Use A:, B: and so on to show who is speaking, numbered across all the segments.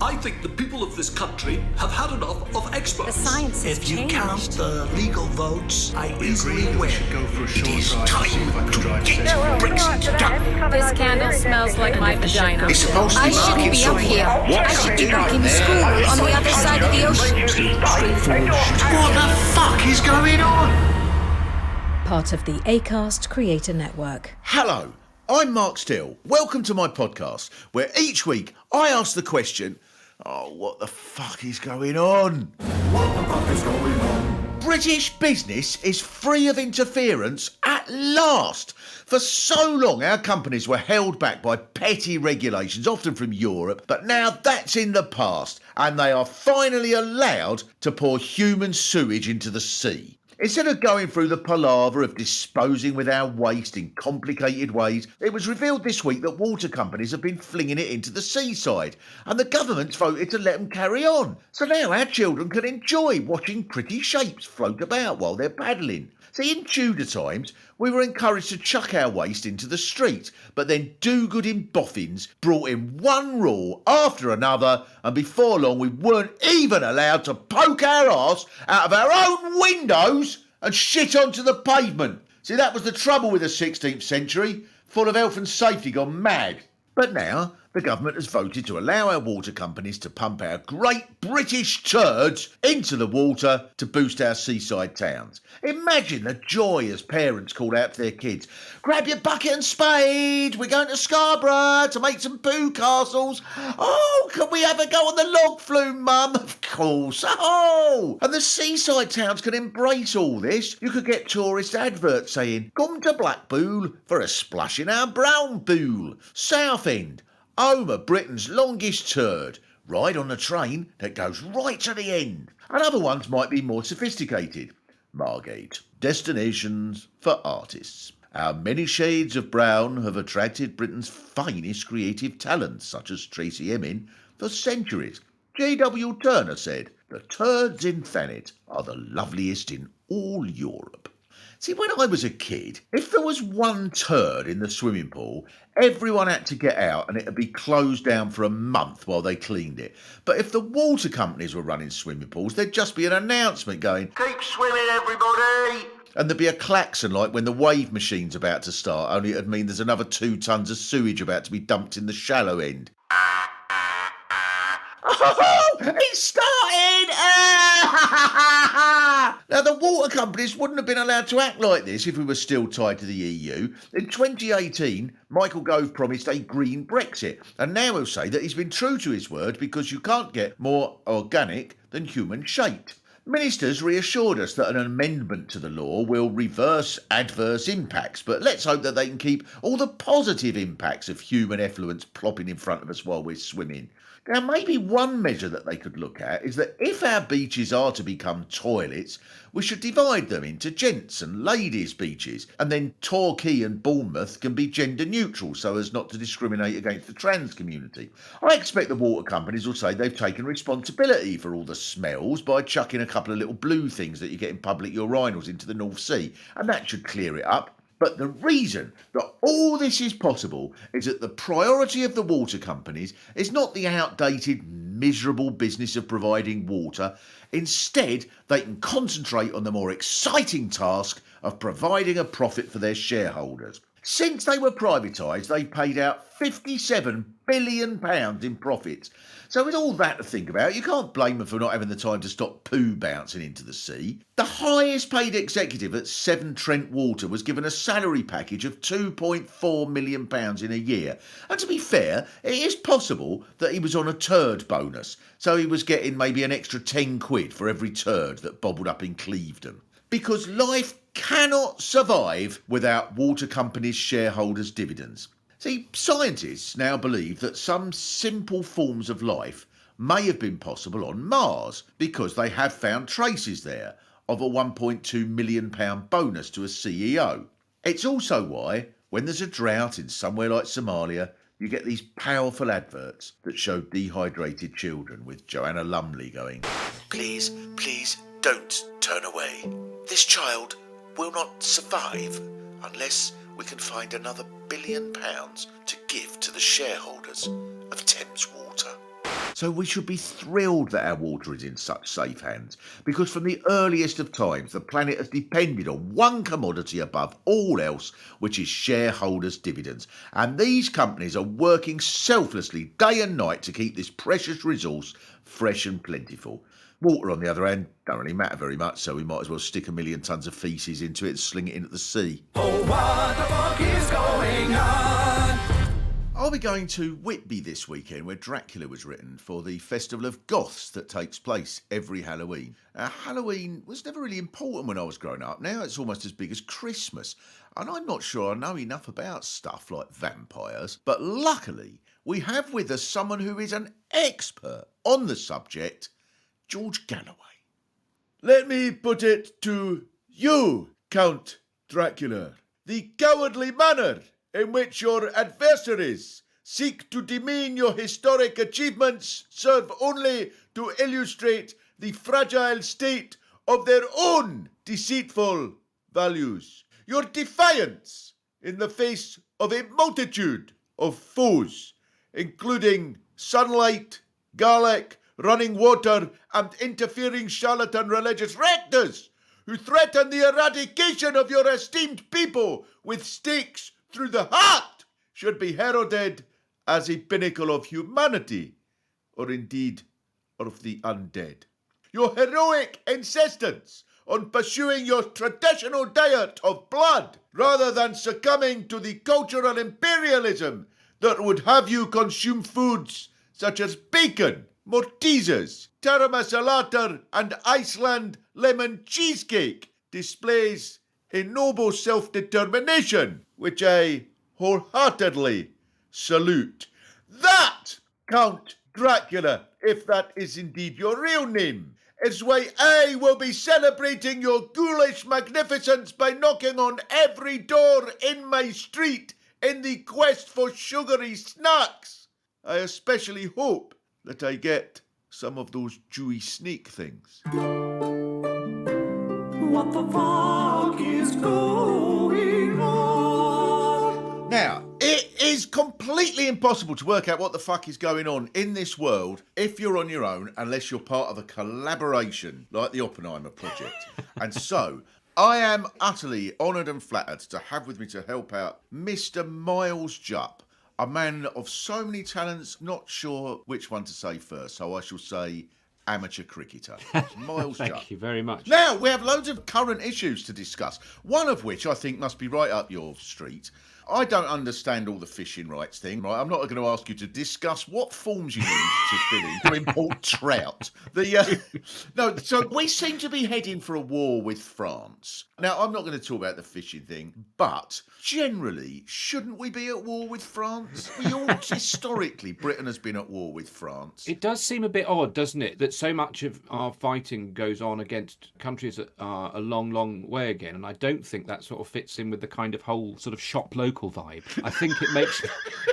A: I think the people of this country have had enough of experts.
B: The science has
C: If you
B: changed.
C: count the legal votes, I easily
D: We
C: win.
D: should go for a short
C: It is
D: drive to see if I can drive
C: get
D: safely.
C: Brexit done.
B: This candle smells like my vagina.
C: It's supposed to
B: I
C: be
B: shouldn't
C: market
B: be up
C: support.
B: here.
C: What
B: I
C: are
B: should
C: you
B: be back
C: doing
B: in
C: there?
B: school on the other side of the ocean.
D: Straightforward.
C: What the fuck is going on?
E: Part of the Acast Creator Network.
F: Hello, I'm Mark Steele. Welcome to my podcast, where each week I ask the question, what the fuck is going on? What the fuck is going on? British business is free of interference at last. For so long, our companies were held back by petty regulations, often from Europe, but now that's in the past, and they are finally allowed to pour human sewage into the sea. Instead of going through the palaver of disposing with our waste in complicated ways, it was revealed this week that water companies have been flinging it into the seaside, and the government's voted to let them carry on. So now our children can enjoy watching pretty shapes float about while they're paddling. See, in Tudor times, we were encouraged to chuck our waste into the street, but then do-gooding boffins brought in one rule after another, and before long we weren't even allowed to poke our arse out of our own windows and shit onto the pavement. See, that was the trouble with the 16th century, full of health and safety gone mad. But now, the government has voted to allow our water companies to pump our great British turds into the water to boost our seaside towns. Imagine the joy as parents call out to their kids, "Grab your bucket and spade, we're going to Scarborough to make some poo castles. Oh, can we have a go on the log flume, Mum? Of course. Oh!" And the seaside towns can embrace all this. You could get tourist adverts saying, "Come to Blackpool for a splash in our brown pool. Southend, home of Britain's longest turd. Ride on a train that goes right to the end." And other ones might be more sophisticated. Margate, destinations for artists. Our many shades of brown have attracted Britain's finest creative talents, such as Tracy Emin, for centuries. J.W. Turner said, "The turds in Thanet are the loveliest in all Europe." See, when I was a kid, if there was one turd in the swimming pool, everyone had to get out and it'd be closed down for a month while they cleaned it. But if the water companies were running swimming pools, there'd just be an announcement going, "Keep swimming, everybody!" And there'd be a klaxon like when the wave machine's about to start, only it'd mean there's another 2 tons of sewage about to be dumped in the shallow end. Oh, it's starting! Now, the water companies wouldn't have been allowed to act like this if we were still tied to the EU. In 2018, Michael Gove promised a green Brexit, and now he'll say that he's been true to his word because you can't get more organic than human-shaped. Ministers reassured us that an amendment to the law will reverse adverse impacts, but let's hope that they can keep all the positive impacts of human effluence plopping in front of us while we're swimming. Now, maybe one measure that they could look at is that if our beaches are to become toilets, we should divide them into gents and ladies' beaches, and then Torquay and Bournemouth can be gender neutral so as not to discriminate against the trans community. I expect the water companies will say they've taken responsibility for all the smells by chucking a couple of little blue things that you get in public urinals into the North Sea, and that should clear it up. But the reason that all this is possible is that the priority of the water companies is not the outdated, miserable business of providing water. Instead, they can concentrate on the more exciting task of providing a profit for their shareholders. Since they were privatised, they paid out £57 billion in profits. So with all that to think about, you can't blame them for not having the time to stop poo bouncing into the sea. The highest paid executive at Severn Trent Water was given a salary package of £2.4 million in a year. And to be fair, it is possible that he was on a turd bonus, so he was getting maybe an extra 10 quid for every turd that bobbled up in Clevedon. Because life cannot survive without water companies' shareholders' dividends. See, scientists now believe that some simple forms of life may have been possible on Mars because they have found traces there of a £1.2 million bonus to a CEO. It's also why, when there's a drought in somewhere like Somalia, you get these powerful adverts that show dehydrated children with Joanna Lumley going,
C: Please, please don't turn away. This child will not survive unless we can find another £1 billion to give to the shareholders of Thames Water.
F: So we should be thrilled that our water is in such safe hands, because from the earliest of times the planet has depended on one commodity above all else, which is shareholders' dividends. And these companies are working selflessly day and night to keep this precious resource fresh and plentiful. Water, on the other hand, don't really matter very much, so we might as well stick 1 million tonnes of faeces into it and sling it into the sea.
A: Oh, what the fuck is going on?
F: I'll be going to Whitby this weekend, where Dracula was written, for the Festival of Goths that takes place every Halloween. Halloween was never really important when I was growing up. Now it's almost as big as Christmas. And I'm not sure I know enough about stuff like vampires. But luckily, we have with us someone who is an expert on the subject, George Galloway. Let me put it to you, Count Dracula. The cowardly manner in which your adversaries seek to demean your historic achievements serve only to illustrate the fragile state of their own deceitful values. Your defiance in the face of a multitude of foes, including sunlight, garlic, running water, and interfering charlatan religious rectors who threaten the eradication of your esteemed people with stakes through the heart, should be heralded as a pinnacle of humanity, or indeed of the undead. Your heroic insistence on pursuing your traditional diet of blood rather than succumbing to the cultural imperialism that would have you consume foods such as bacon, Maltesers, Terra Masalata, and Iceland lemon cheesecake displays a noble self-determination, which I wholeheartedly salute. That, Count Dracula, if that is indeed your real name, is why I will be celebrating your ghoulish magnificence by knocking on every door in my street in the quest for sugary snacks. I especially hope that I get some of those dewy snake things.
A: What the fuck is going on?
F: Now, it is completely impossible to work out what the fuck is going on in this world if you're on your own, unless you're part of a collaboration like the Oppenheimer Project. And so, I am utterly honoured and flattered to have with me to help out Mr. Miles Jupp, a man of so many talents, not sure which one to say first, so I shall say amateur cricketer. Miles Jupp.
G: Thank you very much.
F: Now, we have loads of current issues to discuss, one of which I think must be right up your street. I don't understand all the fishing rights thing, right? I'm not going to ask you to discuss what forms you need to fill in to import trout. No, so we seem to be heading for a war with France. Now, I'm not going to talk about the fishing thing, but generally, shouldn't we be at war with France? Historically, Britain has been at war with France.
G: It does seem a bit odd, doesn't it, that so much of our fighting goes on against countries that are a long, long way again, and I don't think that sort of fits in with the kind of whole sort of shop local vibe. I think it makes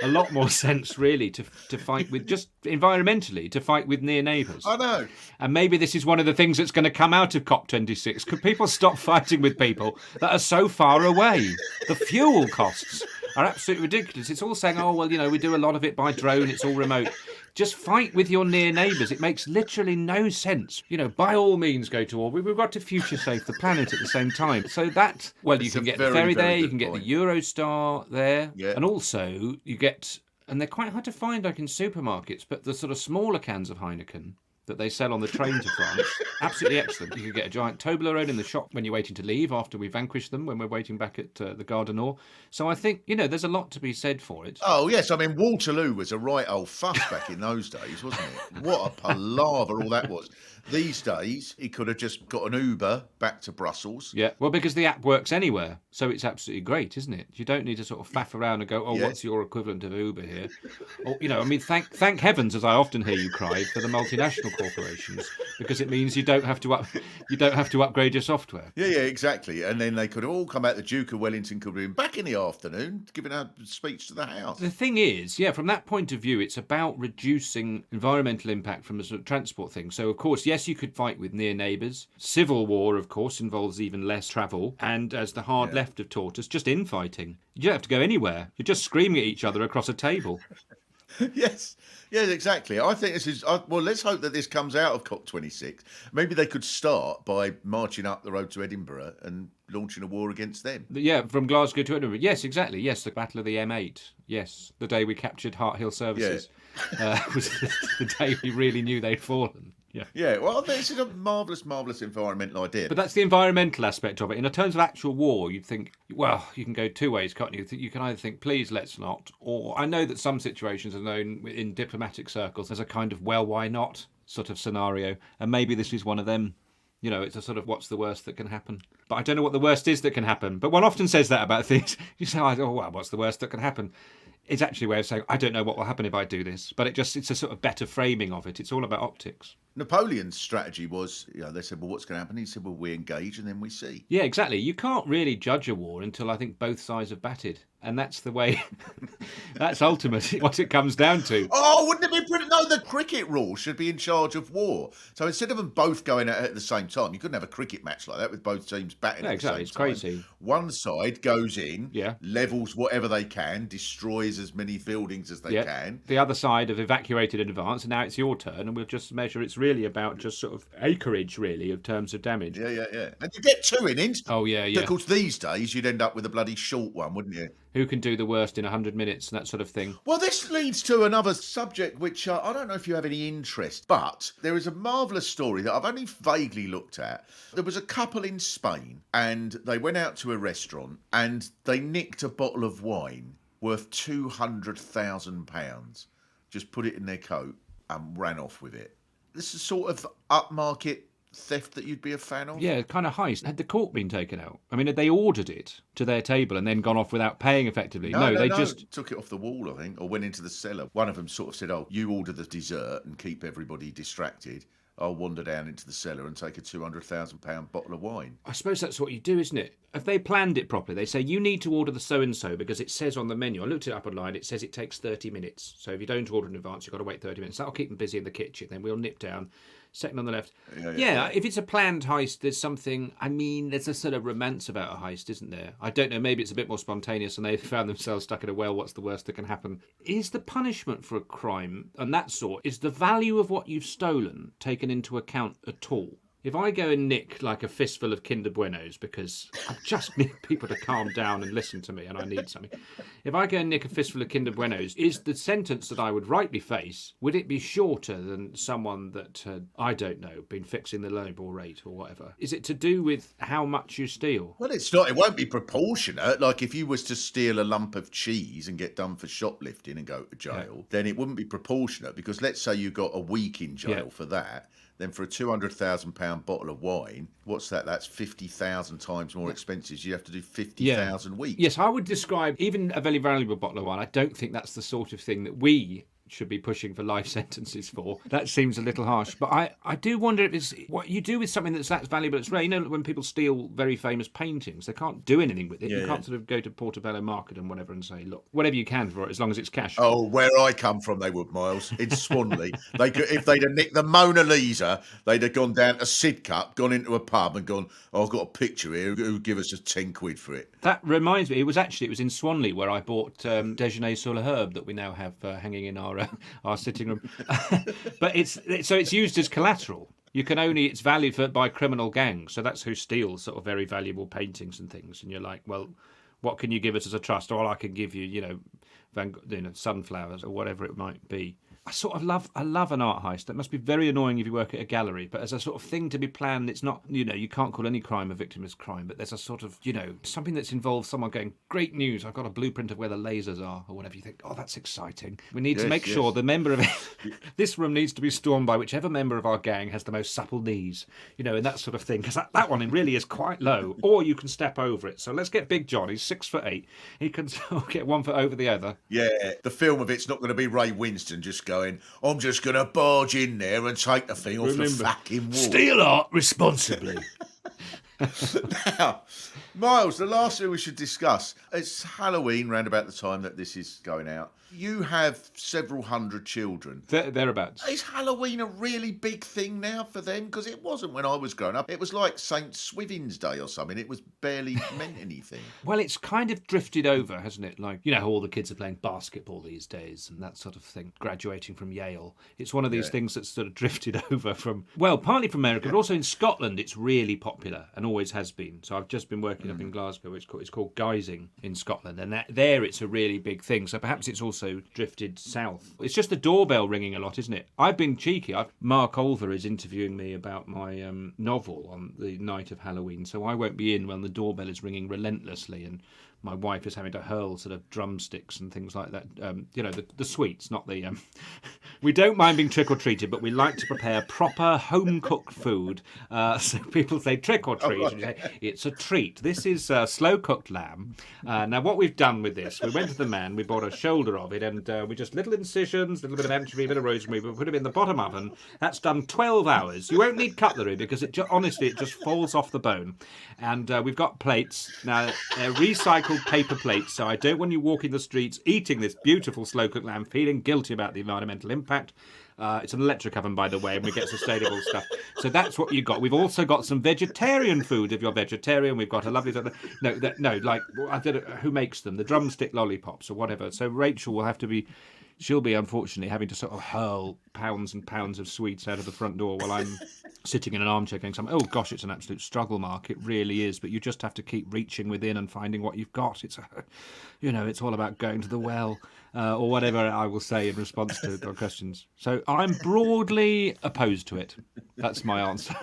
G: a lot more sense, really, to fight with, just environmentally, to fight with near neighbours.
F: I know.
G: And maybe this is one of the things that's going to come out of COP26. Could people stop fighting with people that are so far away? The fuel costs are absolutely ridiculous. It's all saying, oh, well, we do a lot of it by drone, it's all remote. Just fight with your near neighbours. It makes literally no sense. By all means go to war. We've got to future safe the planet at the same time. So that, well, you can get the ferry there, you can get the Eurostar there, and also you get, and they're quite hard to find like in supermarkets, but the sort of smaller cans of Heineken that they sell on the train to France, absolutely excellent. You can get a giant Toblerone in the shop when you're waiting to leave after we vanquish them, when we're waiting back at the Gare du Nord. So I think, there's a lot to be said for it.
F: Oh, yes. I mean, Waterloo was a right old fuss back in those days, wasn't it? What a palaver all that was. These days, he could have just got an Uber back to Brussels.
G: Yeah, well, because the app works anywhere, so it's absolutely great, isn't it? You don't need to sort of faff around and go, what's your equivalent of Uber here? Or, thank heavens, as I often hear you cry, for the multinational corporations, because it means you don't have to upgrade your software.
F: Yeah, exactly. And then they could have all come out. The Duke of Wellington could have been back in the afternoon, giving a speech to the House.
G: The thing is, from that point of view, it's about reducing environmental impact from a sort of transport thing. So, of course, yes, you could fight with near neighbours. Civil war, of course, involves even less travel. And as the hard left have taught us, just infighting. You don't have to go anywhere. You're just screaming at each other across a table.
F: Yes, exactly. I think this is. Well, let's hope that this comes out of COP26. Maybe they could start by marching up the road to Edinburgh and launching a war against them.
G: Yeah, from Glasgow to Edinburgh. Yes, exactly. Yes, the Battle of the M8. Yes, the day we captured Hart Hill Services was the day we really knew they'd fallen. Yeah.
F: Yeah, well, this is a marvellous, marvellous environmental idea.
G: But that's the environmental aspect of it. In terms of actual war, you'd think, well, you can go two ways, can't you? You can either think, please, let's not. Or I know that some situations are known in diplomatic circles as a kind of, well, why not sort of scenario. And maybe this is one of them. You know, it's a sort of what's the worst that can happen. But I don't know what the worst is that can happen. But one often says that about things. You say, oh, well, what's the worst that can happen? It's actually a way of saying, I don't know what will happen if I do this. But it's a sort of better framing of it. It's all about optics.
F: Napoleon's strategy was, they said, well, what's going to happen? He said, well, we engage and then we see.
G: Yeah, exactly. You can't really judge a war until I think both sides have batted. And that's the way, that's ultimately what it comes down to.
F: Oh, wouldn't it be brilliant? No, the cricket rule should be in charge of war. So instead of them both going at it at the same time, you couldn't have a cricket match like that with both teams batting at the same time.
G: It's crazy.
F: One side goes in, levels whatever they can, destroys as many buildings as they can.
G: The other side have evacuated in advance, and now it's your turn, and we'll just measure. It's really about just sort of acreage, really, of terms of damage.
F: Yeah. And you get two innings.
G: Oh, yeah.
F: Of course, these days, you'd end up with a bloody short one, wouldn't you?
G: Who can do the worst in 100 minutes and that sort of thing.
F: Well, this leads to another subject, which I don't know if you have any interest, but there is a marvellous story that I've only vaguely looked at. There was a couple in Spain, and they went out to a restaurant, and they nicked a bottle of wine worth £200,000, just put it in their coat and ran off with it. This is sort of upmarket theft that you'd be a fan of?
G: Yeah, kind of heist. Had the cork been taken out? I mean, had they ordered it to their table and then gone off without paying effectively? No, they just
F: took it off the wall, I think, or went into the cellar. One of them sort of said, oh, you order the dessert and keep everybody distracted. I'll wander down into the cellar and take a £200,000 bottle of wine.
G: I suppose that's what you do, isn't it? If they planned it properly, they say, you need to order the so-and-so because it says on the menu, I looked it up online, it says it takes 30 minutes. So if you don't order in advance, you've got to wait 30 minutes. That'll keep them busy in the kitchen. Then we'll nip down. Second on the left. Yeah, if it's a planned heist, there's something, I mean, there's a sort of romance about a heist, isn't there? I don't know, maybe it's a bit more spontaneous and they found themselves stuck in a well, what's the worst that can happen? Is the punishment for a crime and that sort, is the value of what you've stolen taken into account at all? If I go and nick like a fistful of Kinder Buenos because I just need people to calm down and listen to me and I need something. If I go and nick a fistful of Kinder Buenos, is the sentence that I would rightly face, would it be shorter than someone that had, I don't know, been fixing the labour rate or whatever? Is it to do with how much you steal?
F: Well, it's not. It won't be proportionate. Like if you was to steal a lump of cheese and get done for shoplifting and go to jail, then it wouldn't be proportionate because let's say you got a week in jail for that. Then for a £200,000 bottle of wine, what's that? That's 50,000 times more expenses. You have to do 50,000 weeks.
G: Yes, I would describe even a very valuable bottle of wine. I don't think that's the sort of thing that we should be pushing for life sentences for. That seems a little harsh. But I do wonder if it's what you do with something that's valuable. It's rare. You know, when people steal very famous paintings, they can't do anything with it. You can't sort of go to Portobello Market and whatever and say, look, whatever you can for it, as long as it's cash.
F: Oh, where I come from, they would, Miles. In Swanley. They could, if they'd have nicked the Mona Lisa, they'd have gone down to Sidcup, gone into a pub and gone, oh, I've got a picture here. Who'll give us a 10 quid for it?
G: That reminds me, it was in Swanley where I bought Déjeuner sur le Herbe that we now have hanging in our sitting room. But it's used as collateral. It's valued by criminal gangs. So that's who steals sort of very valuable paintings and things. And you're like, well, what can you give us as a trust? All I can give you, sunflowers or whatever it might be. I love an art heist. That must be very annoying if you work at a gallery, but as a sort of thing to be planned, it's not, you can't call any crime a victimless crime, but there's a sort of, something that's involved someone going, great news, I've got a blueprint of where the lasers are, or whatever. You think, oh, that's exciting. We need to make sure the member of this room needs to be stormed by whichever member of our gang has the most supple knees, and that sort of thing, because that one really is quite low, or you can step over it. So let's get Big John, he's 6'8", he can get 1 foot over the other.
F: Yeah, the film of it's not going to be Ray Winston just going, I'm just going to barge in there and take the thing off the fucking wall.
G: Steal art responsibly.
F: Miles, the last thing we should discuss, it's Halloween round about the time that this is going out. You have several hundred children.
G: Thereabouts.
F: Is Halloween a really big thing now for them? Because it wasn't when I was growing up. It was like St. Swithin's Day or something. It was barely meant anything.
G: Well, it's kind of drifted over, hasn't it? Like, you know, all the kids are playing basketball these days and that sort of thing, graduating from Yale. It's one of these things that's sort of drifted over from, well, partly from America, but also in Scotland it's really popular and always has been. So I've just been working up in Glasgow. It's called Guising in Scotland, and there it's a really big thing. So perhaps it's also drifted south. It's just the doorbell ringing a lot, isn't it? I've been cheeky. Mark Olver is interviewing me about my novel on the night of Halloween, so I won't be in when the doorbell is ringing relentlessly and my wife is having to hurl sort of drumsticks and things like that. You know, the sweets, not the... We don't mind being trick-or-treated, but we like to prepare proper home-cooked food. So people say trick-or-treat, and you say, it's a treat. This is slow-cooked lamb. Now, what we've done with this, we went to the man, we bought a shoulder of it, and we just little incisions, a little bit of anchovy, a bit of rosemary, we put it in the bottom oven. That's done 12 hours. You won't need cutlery, because honestly, it just falls off the bone. And we've got plates. Now, they're recycled paper plates, so I don't want you walking the streets eating this beautiful slow-cooked lamb, feeling guilty about the environmental impact. It's an electric oven, by the way, and we get sustainable stuff. So that's what you got. We've also got some vegetarian food if you're vegetarian. We've got a lovely... who makes them? The drumstick lollipops or whatever. So Rachel will have to be... She'll be, unfortunately, having to sort of hurl pounds and pounds of sweets out of the front door while I'm sitting in an armchair going, oh, gosh, it's an absolute struggle, Mark. It really is. But you just have to keep reaching within and finding what you've got. It's all about going to the well or whatever I will say in response to your questions. So I'm broadly opposed to it. That's my answer.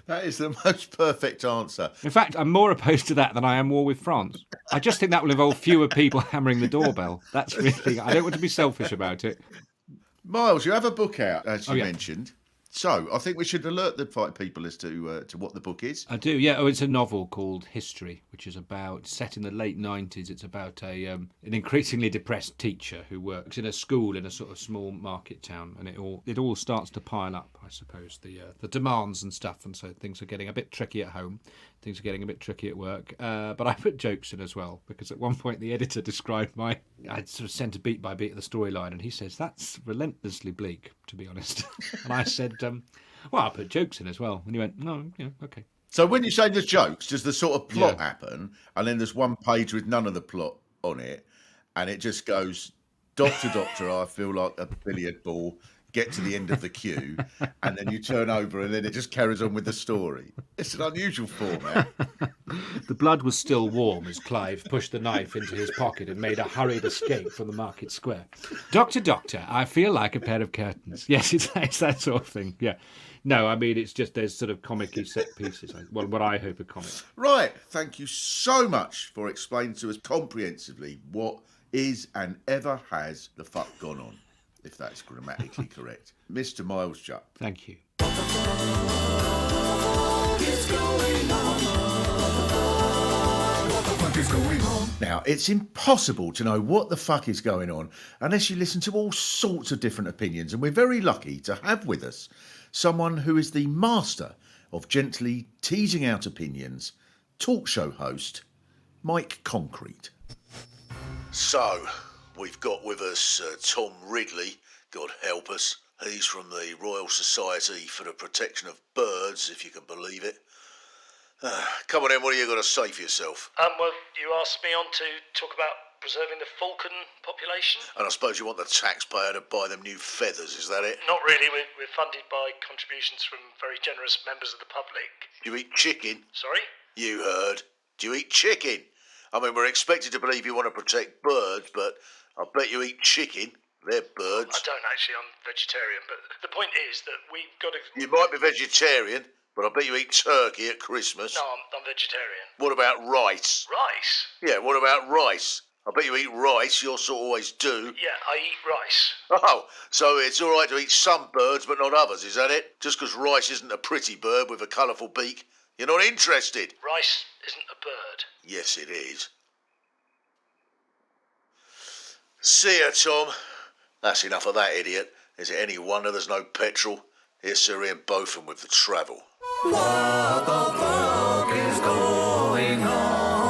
F: That is the most perfect answer.
G: In fact, I'm more opposed to that than I am war with France. I just think that will involve fewer people hammering the doorbell. That's really... I don't want to be selfish about it.
F: Miles, you have a book out, as you mentioned. So I think we should alert the people as to what the book is.
G: I do, yeah. Oh, it's a novel called History, which is set in the late 90s. It's about an increasingly depressed teacher who works in a school in a sort of small market town, and it all starts to pile up, I suppose, the demands and stuff, and so things are getting a bit tricky at home. Things are getting a bit tricky at work. But I put jokes in as well, because at one point the editor described I'd sort of sent a beat by beat of the storyline, and he says, that's relentlessly bleak, to be honest. And I said, well, I put jokes in as well. And he went, no, yeah, okay.
F: So when you say there's jokes, does the sort of plot happen, and then there's one page with none of the plot on it, and it just goes, Doctor, I feel like a billiard ball, get to the end of the queue, and then you turn over and then it just carries on with the story. It's an unusual format.
G: The blood was still warm as Clive pushed the knife into his pocket and made a hurried escape from the market square. Doctor, I feel like a pair of curtains. Yes, it's that sort of thing, yeah. No, I mean, it's just there's sort of comic-y set pieces. Well, what I hope are comic.
F: Right, thank you so much for explaining to us comprehensively what is and ever has the fuck gone on, if that's grammatically correct. Mr. Miles Jupp.
G: Thank you.
F: Now, it's impossible to know what the fuck is going on unless you listen to all sorts of different opinions, and we're very lucky to have with us someone who is the master of gently teasing out opinions, talk show host, Mike Concrete.
C: So, we've got with us Tom Ridley, God help us. He's from the Royal Society for the Protection of Birds, if you can believe it. Come on then, what have you got to say for yourself?
H: Well, you asked me on to talk about preserving the falcon population.
C: And I suppose you want the taxpayer to buy them new feathers, is that it?
H: Not really, we're funded by contributions from very generous members of the public.
C: Do you eat chicken?
H: Sorry?
C: You heard. Do you eat chicken? I mean, we're expected to believe you want to protect birds, but I bet you eat chicken. They're birds.
H: I don't actually, I'm vegetarian, but the point is that we've got to...
C: You might be vegetarian, but I bet you eat turkey at Christmas.
H: No, I'm vegetarian.
C: What about rice?
H: Rice?
C: Yeah, what about rice? I bet you eat rice, you also always do.
H: Yeah, I eat rice.
C: Oh, so it's all right to eat some birds but not others, is that it? Just because rice isn't a pretty bird with a colourful beak, you're not interested?
H: Rice isn't a bird.
C: Yes, it is. See ya, Tom. That's enough of that idiot. Is it any wonder there's no petrol? Here's Sir Ian Botham with the travel.
I: What the fuck is going on?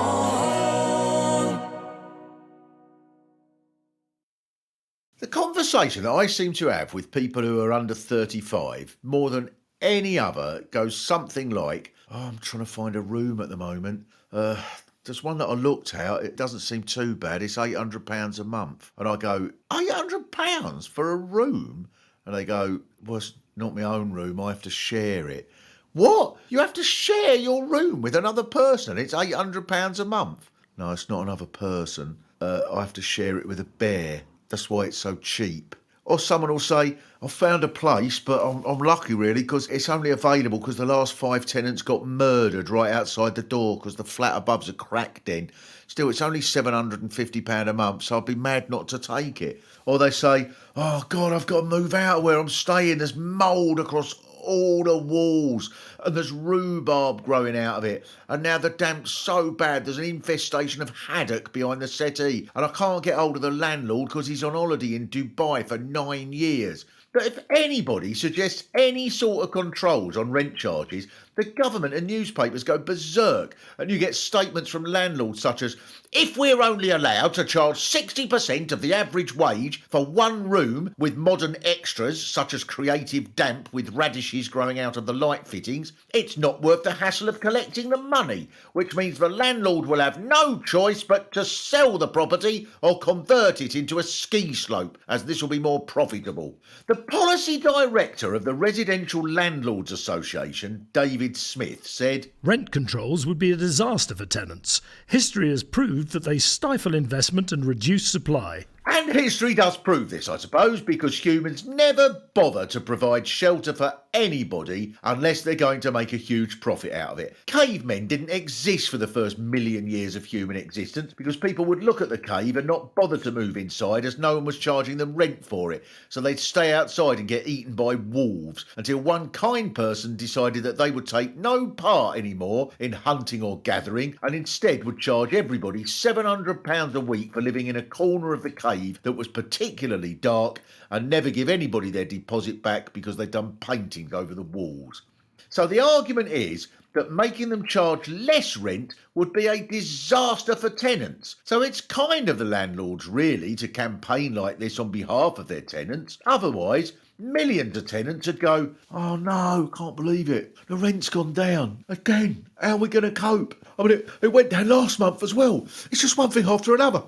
F: The conversation that I seem to have with people who are under 35, more than any other, goes something like, I'm trying to find a room at the moment. There's one that I looked at, it doesn't seem too bad, it's £800 a month. And I go, £800 for a room? And they go, well, it's not my own room, I have to share it. What? You have to share your room with another person? It's £800 a month? No, it's not another person. I have to share it with a bear. That's why it's so cheap. Or someone will say, I found a place, but I'm lucky really because it's only available because the last 5 tenants got murdered right outside the door because the flat above's a crack den. Still, it's only £750 a month, so I'd be mad not to take it. Or they say, oh God, I've got to move out of where I'm staying. There's mould across all the walls and there's rhubarb growing out of it, and now the damp's so bad there's an infestation of haddock behind the settee, and I can't get hold of the landlord because he's on holiday in Dubai for 9 years. But if anybody suggests any sort of controls on rent charges, the government and newspapers go berserk, and you get statements from landlords such as, if we're only allowed to charge 60% of the average wage for one room with modern extras such as creative damp with radishes growing out of the light fittings, it's not worth the hassle of collecting the money, which means the landlord will have no choice but to sell the property or convert it into a ski slope, as this will be more profitable. The policy director of the Residential Landlords Association, David Smith, said,
I: Rent controls would be a disaster for tenants. History has proved that they stifle investment and reduce supply.
F: And history does prove this, I suppose, because humans never bother to provide shelter for anybody unless they're going to make a huge profit out of it. Cavemen didn't exist for the first million years of human existence because people would look at the cave and not bother to move inside as no one was charging them rent for it. So they'd stay outside and get eaten by wolves until one kind person decided that they would take no part anymore in hunting or gathering and instead would charge everybody £700 a week for living in a corner of the cave that was particularly dark and never give anybody their deposit back because they'd done paintings over the walls. So the argument is that making them charge less rent would be a disaster for tenants. So it's kind of the landlords really to campaign like this on behalf of their tenants. Otherwise, millions of tenants would go, oh no, can't believe it. The rent's gone down. Again, how are we going to cope? I mean, it went down last month as well. It's just one thing after another.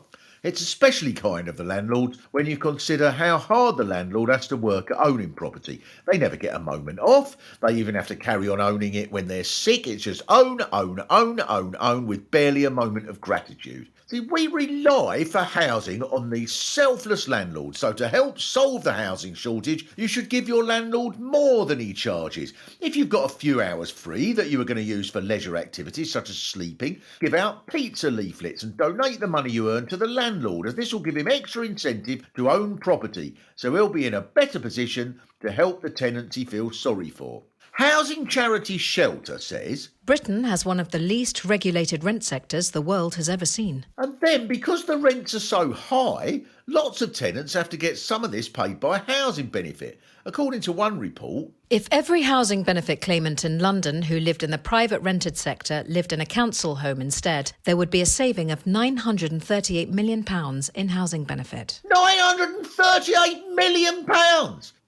F: It's especially kind of the landlords when you consider how hard the landlord has to work at owning property. They never get a moment off. They even have to carry on owning it when they're sick. It's just own with barely a moment of gratitude. See, we rely for housing on these selfless landlords. So to help solve the housing shortage, you should give your landlord more than he charges. If you've got a few hours free that you are going to use for leisure activities such as sleeping, give out pizza leaflets and donate the money you earn to the landlord, as this will give him extra incentive to own property, so he'll be in a better position to help the tenants he feels sorry for. Housing charity Shelter says,
E: Britain has one of the least regulated rent sectors the world has ever seen.
F: And then, because the rents are so high, lots of tenants have to get some of this paid by housing benefit. According to one report,
E: if every housing benefit claimant in London who lived in the private rented sector lived in a council home instead, there would be a saving of £938 million in housing benefit.
F: £938 million!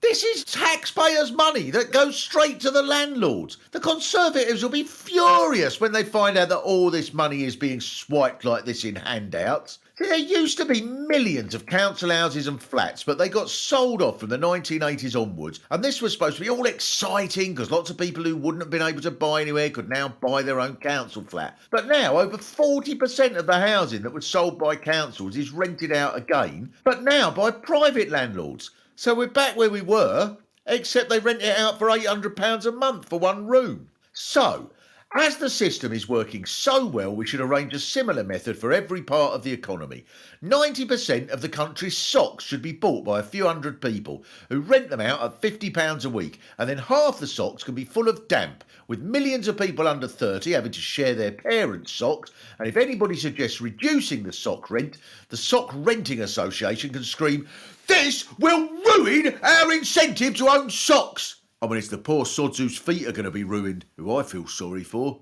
F: This is taxpayers' money that goes straight to the landlords. The Conservatives will be furious when they find out that all this money is being swiped like this in handouts. See, there used to be millions of council houses and flats, but they got sold off from the 1980s onwards, and this was supposed to be all exciting because lots of people who wouldn't have been able to buy anywhere could now buy their own council flat. But now over 40% of the housing that was sold by councils is rented out again, but now by private landlords. So we're back where we were, except they rent it out for £800 a month for one room. So, as the system is working so well, we should arrange a similar method for every part of the economy. 90% of the country's socks should be bought by a few hundred people who rent them out at £50 a week, and then half the socks can be full of damp, with millions of people under 30 having to share their parents' socks. And if anybody suggests reducing the sock rent, the Sock Renting Association can scream, "This will ruin our incentive to own socks!" I mean, it's the poor sods whose feet are going to be ruined, who I feel sorry for.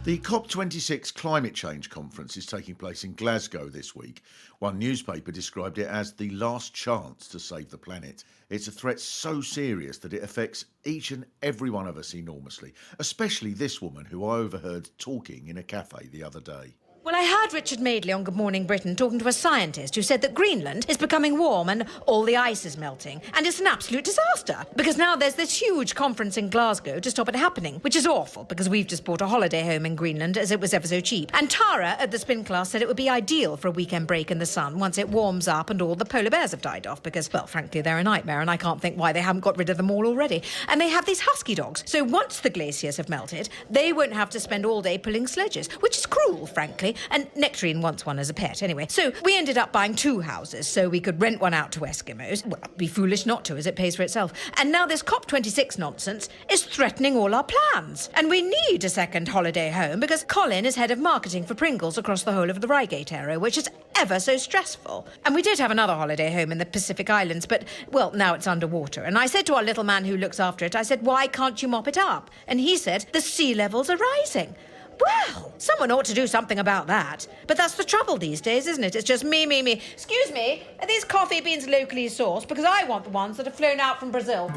F: The COP26 climate change conference is taking place in Glasgow this week. One newspaper described it as the last chance to save the planet. It's a threat so serious that it affects each and every one of us enormously, especially this woman who I overheard talking in a cafe the other day.
E: Well, I heard Richard Madeley on Good Morning Britain talking to a scientist who said that Greenland is becoming warm and all the ice is melting. And it's an absolute disaster because now there's this huge conference in Glasgow to stop it happening, which is awful because we've just bought a holiday home in Greenland as it was ever so cheap. And Tara at the spin class said it would be ideal for a weekend break in the sun once it warms up and all the polar bears have died off because, well, frankly, they're a nightmare and I can't think why they haven't got rid of them all already. And they have these husky dogs. So once the glaciers have melted, they won't have to spend all day pulling sledges, which is cruel, frankly. And Nectarine wants one as a pet, anyway. So we ended up buying 2 houses so we could rent one out to Eskimos. Well, it'd be foolish not to, as it pays for itself. And now this COP26 nonsense is threatening all our plans. And we need a second holiday home because Colin is head of marketing for Pringles across the whole of the Reigate area, which is ever so stressful. And we did have another holiday home in the Pacific Islands, but, well, now it's underwater. And I said to our little man who looks after it, I said, why can't you mop it up? And he said, the sea levels are rising. Well, someone ought to do something about that. But that's the trouble these days, isn't it? It's just me. Excuse me, are these coffee beans locally sourced? Because I want the ones that are flown out from Brazil.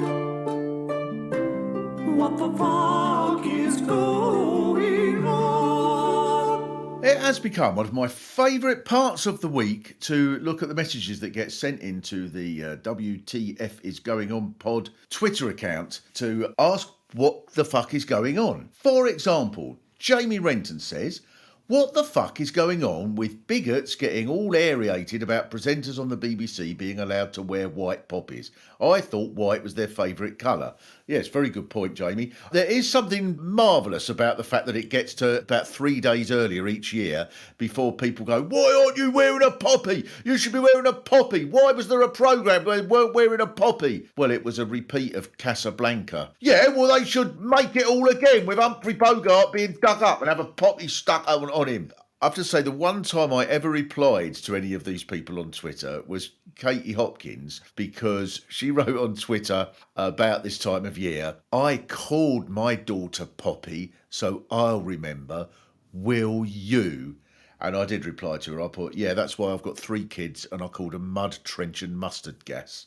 J: What the fuck is going on?
F: It has become one of my favourite parts of the week to look at the messages that get sent into the WTF is going on pod Twitter account to ask what the fuck is going on. For example, Jamie Renton says, what the fuck is going on with bigots getting all aerated about presenters on the BBC being allowed to wear white poppies? I thought white was their favourite colour. Yes, very good point, Jamie. There is something marvellous about the fact that it gets to about 3 days earlier each year before people go, why aren't you wearing a poppy? You should be wearing a poppy. Why was there a programme where they weren't wearing a poppy? Well, it was a repeat of Casablanca. Yeah, well, they should make it all again with Humphrey Bogart being dug up and have a poppy stuck on him. I have to say, the one time I ever replied to any of these people on Twitter was Katie Hopkins, because she wrote on Twitter about this time of year, I called my daughter Poppy, so I'll remember. Will you? And I did reply to her. I put, yeah, that's why I've got 3 kids and I called them mud, trench and mustard gas.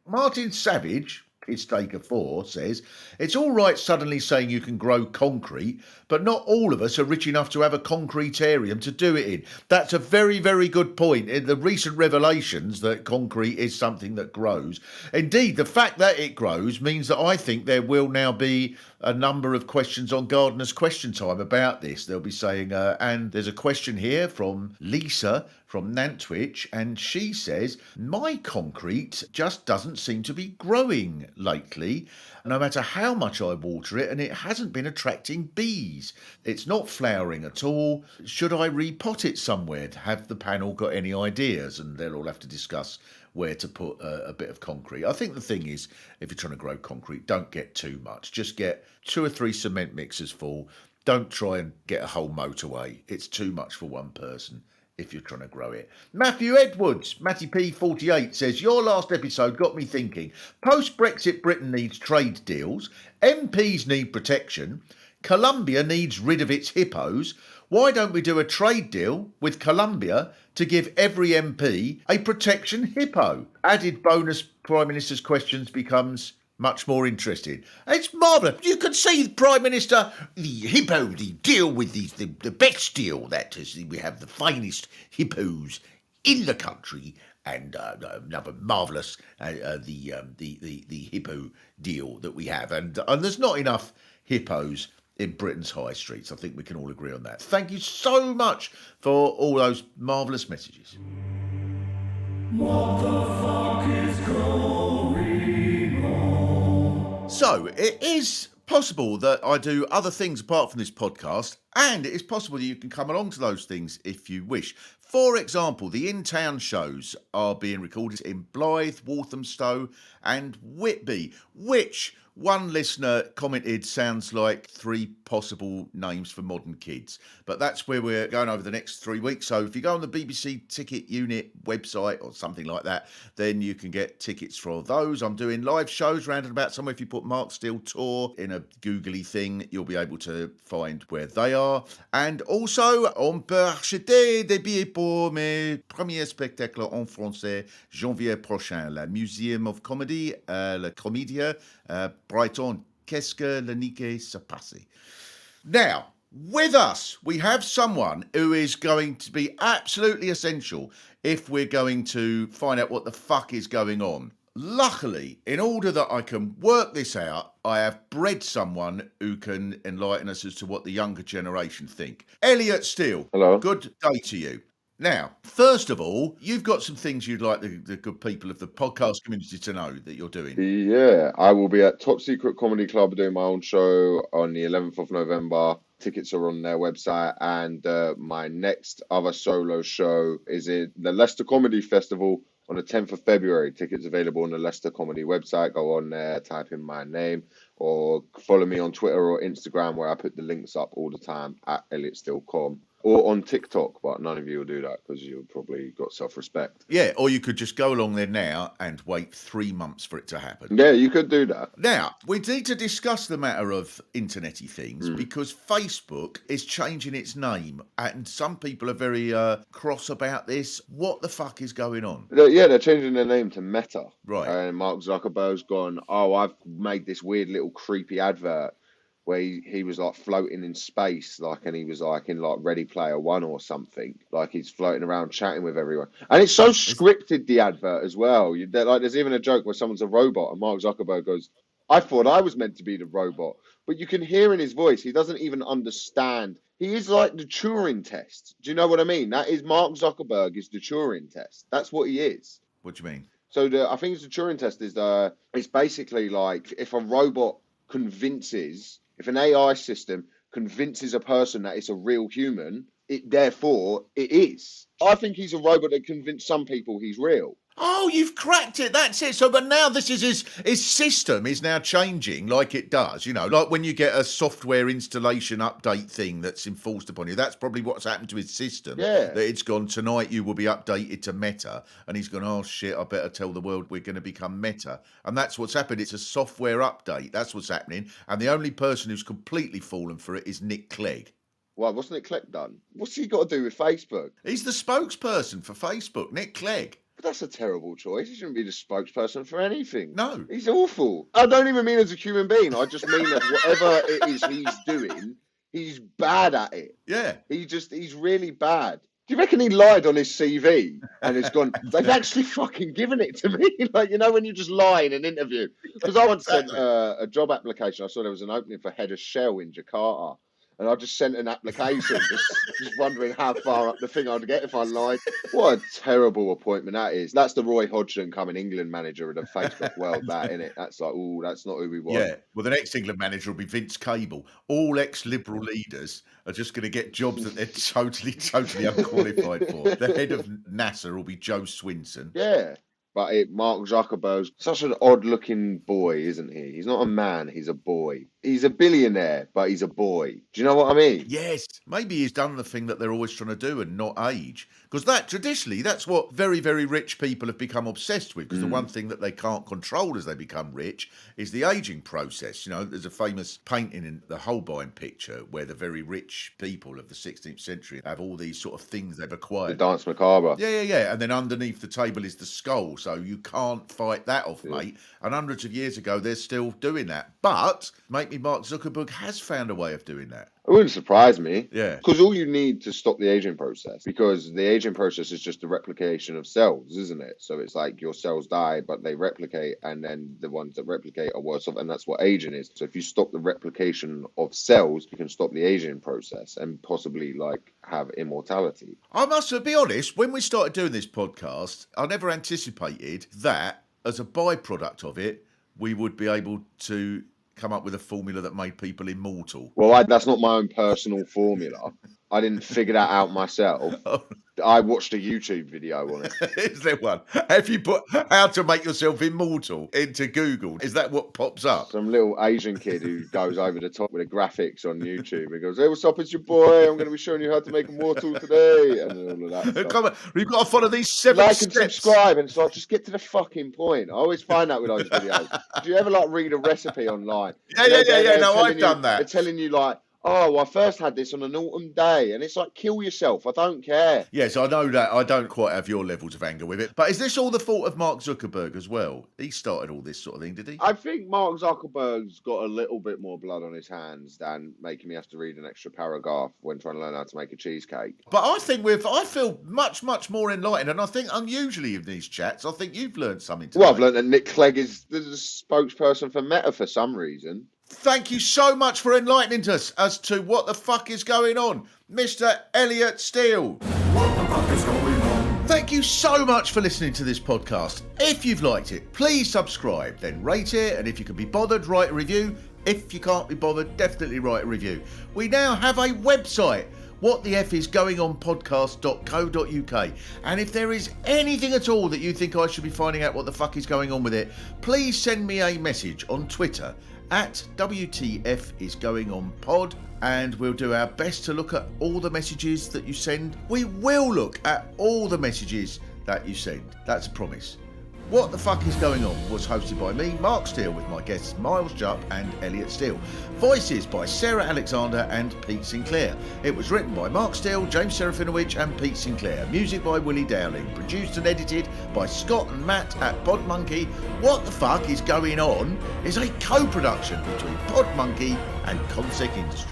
F: Martin Savage, Pistaker 4, says, it's all right suddenly saying you can grow concrete, but not all of us are rich enough to have a concretarium to do it in. That's a very, very good point. In the recent revelations that concrete is something that grows. Indeed, the fact that it grows means that I think there will now be a number of questions on Gardener's Question Time about this. They'll be saying, and there's a question here from Lisa from Nantwich, and she says, my concrete just doesn't seem to be growing lately, no matter how much I water it, and it hasn't been attracting bees. It's not flowering at all. Should I repot it somewhere? Have the panel got any ideas? And they'll all have to discuss where to put a bit of concrete. I think the thing is, if you're trying to grow concrete, don't get too much. Just get 2 or 3 cement mixers full. Don't try and get a whole motorway. It's too much for one person if you're trying to grow it. Matthew Edwards, Matty P48, says, your last episode got me thinking. Post-Brexit Britain needs trade deals. MPs need protection. Colombia needs rid of its hippos. Why don't we do a trade deal with Colombia to give every MP a protection hippo? Added bonus Prime Minister's questions becomes much more interesting. It's marvellous. You can see the Prime Minister, the hippo, the deal with the best deal, that is, we have the finest hippos in the country, and another marvellous, the hippo deal that we have. And there's not enough hippos in Britain's high streets. I think we can all agree on that. Thank you so much for all those marvellous messages.
J: What the fuck is going on?
F: So, it is possible that I do other things apart from this podcast, and it is possible that you can come along to those things if you wish. For example, the in-town shows are being recorded in Blyth, Walthamstow and Whitby, which one listener commented, sounds like 3 possible names for modern kids. But that's where we're going over the next 3 weeks. So if you go on the BBC Ticket Unit website or something like that, then you can get tickets for those. I'm doing live shows round and about somewhere. If you put Mark Steele Tour in a googly thing, you'll be able to find where they are. And also, on peut acheter des billets pour mes premiers spectacles en français janvier prochain. La Museum of Comedy, la Comédia, Brighton. Qu'est-ce que le niquet se passe? Now, with us, we have someone who is going to be absolutely essential if we're going to find out what the fuck is going on. Luckily, in order that I can work this out, I have bred someone who can enlighten us as to what the younger generation think. Elliot Steele.
K: Hello.
F: Good day to you. Now, first of all, you've got some things you'd like the good people of the podcast community to know that you're doing.
K: Yeah, I will be at Top Secret Comedy Club doing my own show on the 11th of November. Tickets are on their website, and my next other solo show is at the Leicester Comedy Festival on the 10th of February. Tickets available on the Leicester Comedy website. Go on there, type in my name, or follow me on Twitter or Instagram, where I put the links up all the time at ElliotSteele.com. Or on TikTok, but none of you will do that because you've probably got self-respect.
F: Yeah, or you could just go along there now and wait 3 months for it to happen.
K: Yeah, you could do that.
F: Now, we need to discuss the matter of internet-y things because Facebook is changing its name and some people are very cross about this. What the fuck is going on?
K: Yeah, they're changing their name to Meta.
F: Right.
K: And Mark Zuckerberg's gone, I've made this weird little creepy advert where he was like floating in space, like, and he was like in like Ready Player One or something, like he's floating around chatting with everyone, and it's so scripted, the advert as well. There's even a joke where someone's a robot and Mark Zuckerberg goes, "I thought I was meant to be the robot," but you can hear in his voice he doesn't even understand. He is like the Turing test. Do you know what I mean? That is Mark Zuckerberg is the Turing test. That's what he is.
F: What do you mean?
K: So I think the Turing test is it's basically like if a robot convinces. If an AI system convinces a person that it's a real human, therefore it is. I think he's a robot that convinced some people he's real.
F: Oh, you've cracked it. That's it. So, but now this is his system is now changing like it does. You know, like when you get a software installation update thing that's enforced upon you. That's probably what's happened to his system.
K: Yeah.
F: That it's gone, tonight you will be updated to Meta. And he's gone, oh shit, I better tell the world we're going to become Meta. And that's what's happened. It's a software update. That's what's happening. And the only person who's completely fallen for it is Nick Clegg.
K: Why, what's Nick Clegg done? What's he got to do with Facebook?
F: He's the spokesperson for Facebook, Nick Clegg.
K: But that's a terrible choice. He shouldn't be the spokesperson for anything.
F: No.
K: He's awful. I don't even mean as a human being. I just mean that whatever it is he's doing, he's bad at it.
F: Yeah.
K: He's really bad. Do you reckon he lied on his CV and has gone, they've actually fucking given it to me? Like, you know, when you just lie in an interview. Because I once sent a job application. I saw there was an opening for head of Shell in Jakarta. And I just sent an application, just wondering how far up the thing I'd get if I lied. What a terrible appointment that is. That's the Roy Hodgson coming England manager of the Facebook world, that, innit? That's like, ooh, that's not who we want.
F: Yeah, well, the next England manager will be Vince Cable. All ex-Liberal leaders are just going to get jobs that they're totally unqualified for. The head of NASA will be Joe Swinson.
K: Yeah. But Mark Zuckerberg's such an odd-looking boy, isn't he? He's not a man, he's a boy. He's a billionaire, but he's a boy. Do you know what I mean?
F: Yes. Maybe he's done the thing that they're always trying to do and not age. Because that, traditionally, that's what very, very rich people have become obsessed with. Because the one thing that they can't control as they become rich is the aging process. You know, there's a famous painting in the Holbein picture where the very rich people of the 16th century have all these sort of things they've acquired.
K: The Dance Macabre.
F: Yeah. And then underneath the table is the skull. So you can't fight that off, mate. And hundreds of years ago, they're still doing that. But maybe Mark Zuckerberg has found a way of doing that.
K: It wouldn't surprise me.
F: Yeah.
K: Because all you need to stop the aging process, because the aging process is just the replication of cells, isn't it? So it's like your cells die, but they replicate, and then the ones that replicate are worse off, and that's what aging is. So if you stop the replication of cells, you can stop the aging process and possibly like have immortality.
F: I must be honest, when we started doing this podcast, I never anticipated that as a byproduct of it, we would be able to come up with a formula that made people immortal.
K: Well, that's not my own personal formula. I didn't figure that out myself.
F: Oh.
K: I watched a YouTube video on it.
F: Is there one? Have you put how to make yourself immortal into Google? Is that what pops up?
K: Some little Asian kid who goes over the top with the graphics on YouTube. He goes, "Hey, what's up? It's your boy. I'm going to be showing you how to make immortal today," and all of that stuff.
F: Come on, we've got to follow these 7
K: Like
F: steps.
K: and subscribe, and it's like, just get to the fucking point. I always find that with those videos. Do you ever like read a recipe online?
F: Yeah. No, I've done that.
K: They're telling you like, "Oh, I first had this on an autumn day," and it's like, kill yourself. I don't care.
F: Yes, I know that I don't quite have your levels of anger with it. But is this all the fault of Mark Zuckerberg as well? He started all this sort of thing, did he?
K: I think Mark Zuckerberg's got a little bit more blood on his hands than making me have to read an extra paragraph when trying to learn how to make a cheesecake.
F: But I think I feel much more enlightened, and I think unusually in these chats, I think you've learned something today.
K: Well, I've learned that Nick Clegg is the spokesperson for Meta for some reason.
F: Thank you so much for enlightening us as to what the fuck is going on, Mr. Elliot Steele.
J: What the fuck is going on?
F: Thank you so much for listening to this podcast. If you've liked it, please subscribe, then rate it, and if you can be bothered, write a review. If you can't be bothered, definitely write a review. We now have a website, whatthefisgoingonpodcast.co.uk, and if there is anything at all that you think I should be finding out what the fuck is going on with it, please send me a message on Twitter at WTFisGoingOnPod, and we'll do our best to look at all the messages that you send. We will look at all the messages that you send. That's a promise. What the Fuck Is Going On was hosted by me, Mark Steele, with my guests Miles Jupp and Elliot Steele. Voices by Sarah Alexander and Pete Sinclair. It was written by Mark Steele, James Serafinowicz and Pete Sinclair. Music by Willie Dowling. Produced and edited by Scott and Matt at Podmonkey. What the Fuck Is Going On is a co-production between Podmonkey and Consec Industries.